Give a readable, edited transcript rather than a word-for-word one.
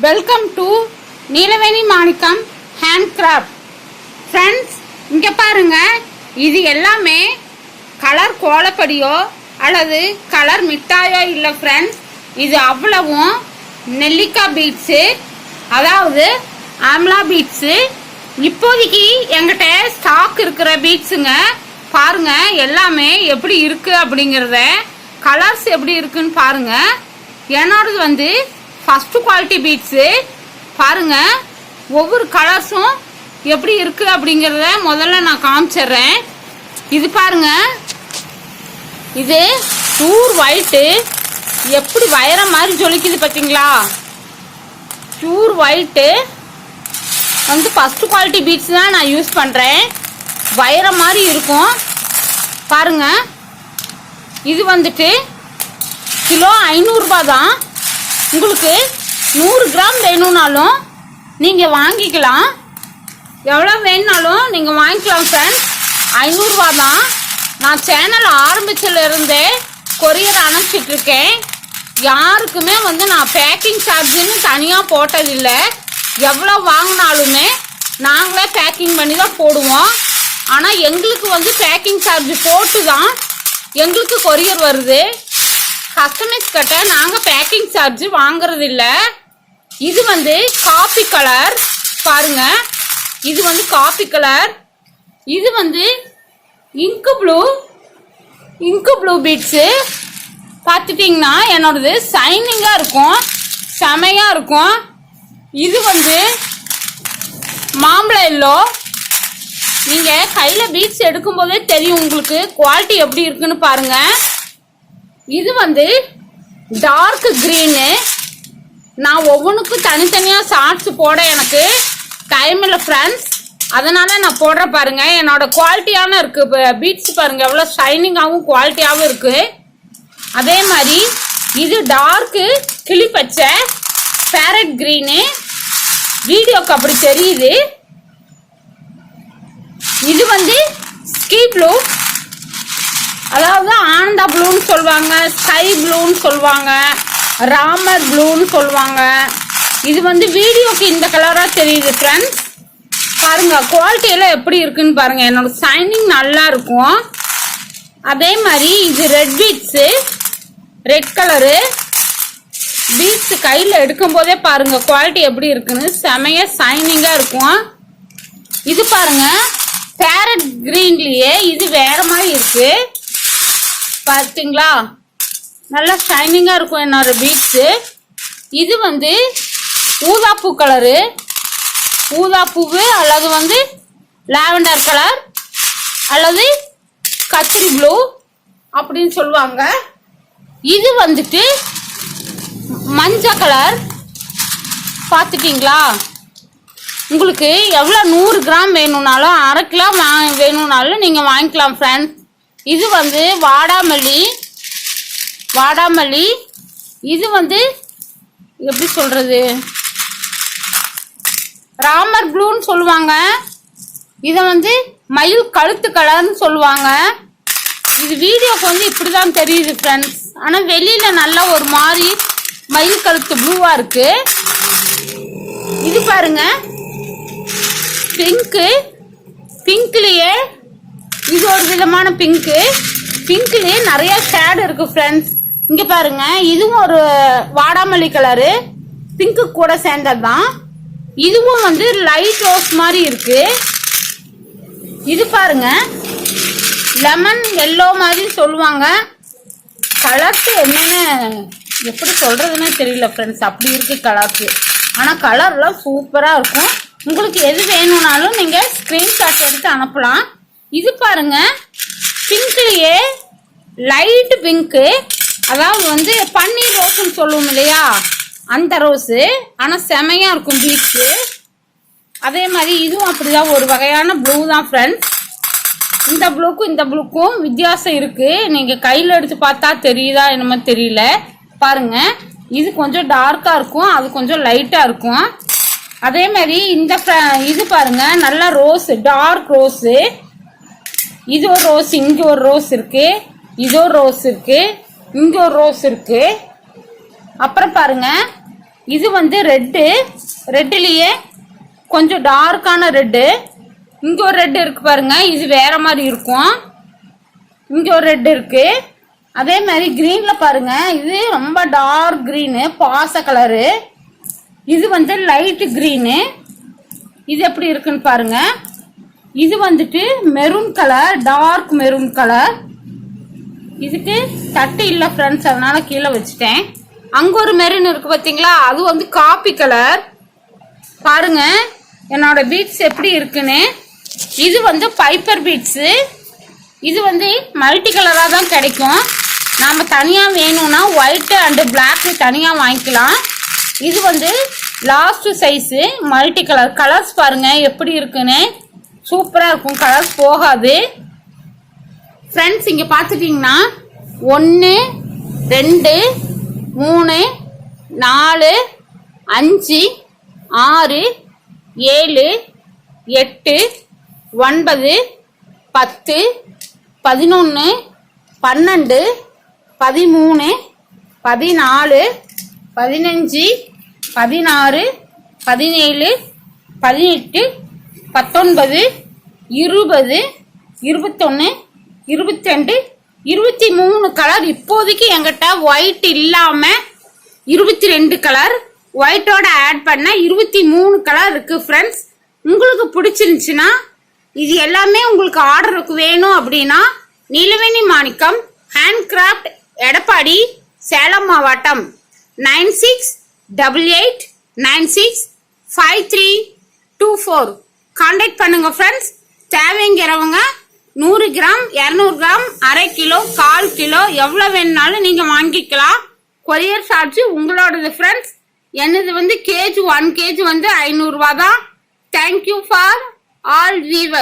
Welcome to Neelaveni Manickam handcraft. Friends, இங்கே பாருங்க, இது எல்லாமே கலர் கோலப்படியோ அல்லது கலர் மிட்டாயோ இல்லை ஃப்ரெண்ட்ஸ். இது அவ்வளவும் நெல்லிக்காய் பீட்ஸு, அதாவது ஆம்லா பீட்ஸு. இப்போதைக்கு எங்கிட்ட ஸ்டாக் இருக்கிற பீட்ஸுங்க. பாருங்க எல்லாமே எப்படி இருக்கு அப்படிங்கிறத, கலர்ஸ் எப்படி இருக்குன்னு பாருங்க. என்னோடது வந்து ஃபர்ஸ்ட் குவாலிட்டி பீட்ஸு. பாருங்க ஒவ்வொரு கலர்ஸும் எப்படி இருக்கு அப்படிங்கிறத முதல்ல நான் காமிச்சிடுறேன். இது பாருங்க, இது பியூர் ஒயிட்டு, எப்படி வைரம் மாதிரி ஜொலிக்குது பார்த்தீங்களா? பியூர் ஒயிட்டு வந்து ஃபர்ஸ்ட் குவாலிட்டி பீட்ஸ் தான் நான் யூஸ் பண்ணுறேன். வைரம் மாதிரி இருக்கும் பாருங்க. இது வந்துட்டு கிலோ 500 ரூபா தான். உங்களுக்கு 100 கிராம் வேணும்னாலும் நீங்கள் வாங்கிக்கலாம். எவ்வளோ வேணுனாலும் நீங்கள் வாங்கிக்கலாம் ஃப்ரெண்ட்ஸ். 500 ரூபா தான். நான் சேனல் ஆரம்பிச்சிலேருந்தே கொரியர் அனுப்பிச்சிட்ருக்கேன். யாருக்குமே வந்து நான் பேக்கிங் சார்ஜுன்னு தனியாக போட்டதில்லை. எவ்வளோ வாங்கினாலுமே நாங்களே பேக்கிங் பண்ணி தான் போடுவோம். ஆனால் எங்களுக்கு வந்து பேக்கிங் சார்ஜ் போட்டு தான் எங்களுக்கு கொரியர் வருது. கஸ்டமர்ஸ் கிட்ட நாங்கள் பேக்கிங் சார்ஜ் வாங்குறது இல்லை. இது வந்து காபி கலர் பாருங்க, இது வந்து காபி கலர். இது வந்து இங்கு ப்ளூ பீட்ஸு. பார்த்துட்டிங்கன்னா என்னோடது ஷைனிங்காக இருக்கும், செமையாக இருக்கும். இது வந்து மாம்பழ எல்லோ. நீங்கள் கையில் பீட்ஸ் எடுக்கும்போதே தெரியும் உங்களுக்கு குவாலிட்டி எப்படி இருக்குன்னு பாருங்கள். இது வந்து டார்க் க்ரீனு. நான் ஒவ்வொன்றுக்கும் தனித்தனியாக ஷார்ட்ஸ் போட எனக்கு டைம் இல்லை ஃப்ரெண்ட்ஸ், அதனால் நான் போடுறேன் பாருங்க. என்னோட குவாலிட்டியான இருக்குது பீட்ஸ் பாருங்கள், எவ்வளோ ஷைனிங்காகவும் குவாலிட்டியாகவும் இருக்குது. அதே மாதிரி இது டார்க்கு கிளிப்பச்சை பேரட் க்ரீனு. வீடியோக்கு அப்படி தெரியுது. இது வந்து ஸ்கை ப்ளூ, அதாவது ஆனந்தா ப்ளூன்னு சொல்லுவாங்க, ஸ்கை ப்ளூன்னு சொல்லுவாங்க, ராமர் ப்ளூன்னு சொல்லுவாங்க. இது வந்து வீடியோக்கு இந்த கலராக தெரியுது ஃப்ரெண்ட்ஸ். பாருங்க குவாலிட்டியெல்லாம் எப்படி இருக்குன்னு பாருங்க. என்னோட ஷைனிங் நல்லா இருக்கும். அதே மாதிரி இது red beads, red colour beads. கையில் எடுக்கும் போதே பாருங்க குவாலிட்டி எப்படி இருக்குன்னு, செமையா ஷைனிங்காக இருக்கும். இது பாருங்க பேரட் கிரீன்லயே இது வேற மாதிரி இருக்கு பார்த்தீங்களா? நல்லா ஷைனிங்காக இருக்கும் என்னோட பீட்ஸு. இது வந்து ஊதாப்பூ கலரு, ஊதாப்பூவு அல்லது வந்து லாவெண்டர் கலர் அல்லது கத்திரி ப்ளூ அப்படின்னு சொல்லுவாங்க. இது வந்துட்டு மஞ்சள் கலர். பார்த்துட்டிங்களா? உங்களுக்கு எவ்வளோ 100 கிராம் வேணும்னாலும் 1/2 கிலோ வேணும்னாலும் நீங்கள் வாங்கிக்கலாம் ஃப்ரெண்ட்ஸ். இது வந்து வாடாமல்லி. இது வந்து எப்படி சொல்கிறது, ராமர் ப்ளூன்னு சொல்லுவாங்க. இதை வந்து மயில் கழுத்து கலர்னு சொல்லுவாங்க. இது வீடியோக்கு வந்து இப்படி தான் தெரியுது ஃப்ரெண்ட்ஸ், ஆனால் வெளியில் நல்லா ஒரு மாதிரி மயில் கழுத்து ப்ளூவாக இருக்குது. இது பாருங்க பிங்க்லேயே இது ஒரு விதமான பிங்க்லேயே நிறைய ஷேடு இருக்கு ஃப்ரெண்ட்ஸ். இங்க பாருங்க, இதுவும் ஒரு வாடாமல்லி கலரு, பிங்க்கு கூட சேர்ந்தது தான். இதுவும் வந்து லைட் ரோஸ் மாதிரி இருக்கு. இது பாருங்க லெமன் எல்லோ மாதிரி சொல்லுவாங்க. கலர்ஸ் என்னன்னு எப்படி சொல்றதுன்னு தெரியல ஃப்ரெண்ட்ஸ், அப்படி இருக்கு கலர்ஸ். ஆனால் கலர்லாம் சூப்பராக இருக்கும். உங்களுக்கு எது வேணும்னாலும் நீங்கள் ஸ்க்ரீன்ஷாட் எடுத்து அனுப்பலாம். இது பாருங்க பிங்க்லேயே லைட் பிங்க்கு, அதாவது வந்து பன்னீர் ரோஸ்ன்னு சொல்லுவோம் இல்லையா, அந்த ரோஸு. ஆனால் செமையாக இருக்கும் பீட்ஸு. அதே மாதிரி இதுவும் அப்படிதான் ஒரு வகையான ப்ளூ தான் ஃப்ரெண்ட்ஸ். இந்த ப்ளூக்கும் வித்தியாசம் இருக்குது. நீங்கள் கையில் எடுத்து பார்த்தா தெரியுதா என்னமோ தெரியல. பாருங்க இது கொஞ்சம் டார்க்காக இருக்கும், அது கொஞ்சம் லைட்டாக இருக்கும். அதே மாதிரி இது பாருங்க நல்லா ரோஸ், டார்க் ரோஸு. இது ஒரு ரோஸ், இங்கே ஒரு ரோஸ் இருக்கு, இது ஒரு ரோஸ் இருக்கு, இங்கே ஒரு ரோஸ் இருக்கு. அப்புறம் பாருங்க இது வந்து ரெட்டுலயே கொஞ்சம் டார்க்கான ரெட்டு. இங்க ஒரு ரெட் இருக்கு பாருங்க, இது வேற மாதிரி இருக்கும். இங்க ஒரு ரெட் இருக்கு. அதே மாதிரி கிரீன்ல பாருங்க, இது ரொம்ப டார்க் கிரீனு, பாச கலரு. இது வந்து லைட் கிரீனு. இது எப்படி இருக்குன்னு பாருங்க. இது வந்துட்டு maroon colour, dark maroon colour. இதுக்கு தட்டு இல்ல ஃப்ரெண்ட்ஸ், அதனால கீழே வச்சுட்டேன். அங்க ஒரு மெரூன் இருக்கு பாத்தீங்களா, அது வந்து காப்பி கலர். பாருங்க என்னோட பீட்ஸ் எப்படி இருக்குன்னு. இது வந்து பைப்பர் பீட்ஸ். இது வந்து மல்டி கலரா தான் கிடைக்கும். நாம தனியா வேணும்னா ஒயிட் அண்ட் பிளாக் தனியா வாங்கிக்கலாம். இது வந்து last size multi colour. Colours பாருங்க எப்படி இருக்குன்னு, சூப்பரா இருக்கும், கலர்ஸ் போகாது. ஃப்ரெண்ட்ஸ் இங்க பாத்துட்டீங்கன்னா 1 2 3 4 5 6 7 8 9 10 11 12 13 14 15 16 17 18 19 20 21 22 23 கலர் இப்போதைக்கு என்கிட்ட ஒயிட் இல்லாம 22 கலர், ஒயிட்டோட ஆட் பண்ண 23 கலர் இருக்கு ஃப்ரெண்ட்ஸ். உங்களுக்கு பிடிச்சிருந்துச்சுன்னா, இது எல்லாமே உங்களுக்கு ஆர்டருக்கு வேணும் அப்படின்னா நீலவேணி மாணிக்கம் ஹேண்ட்கிராஃப்ட், எடப்பாடி, சேலம் மாவட்டம் 9688965324 கான்டாக்ட் பண்ணுங்க ஃப்ரெண்ட்ஸ். தேவைங்கிறவங்க 100 கிராம் 200 கிராம், அரை கிலோ, 1/4 கிலோ எவ்வளவு வேணும்னாலும் நீங்க வாங்கிக்கலாம். கொரியர் சார்ஜ் உங்களோடது ஃப்ரெண்ட்ஸ். என்னது வந்து கேஜ் 1 கேஜ் வந்து 500 ரூபா தான். Thank you for all viewers.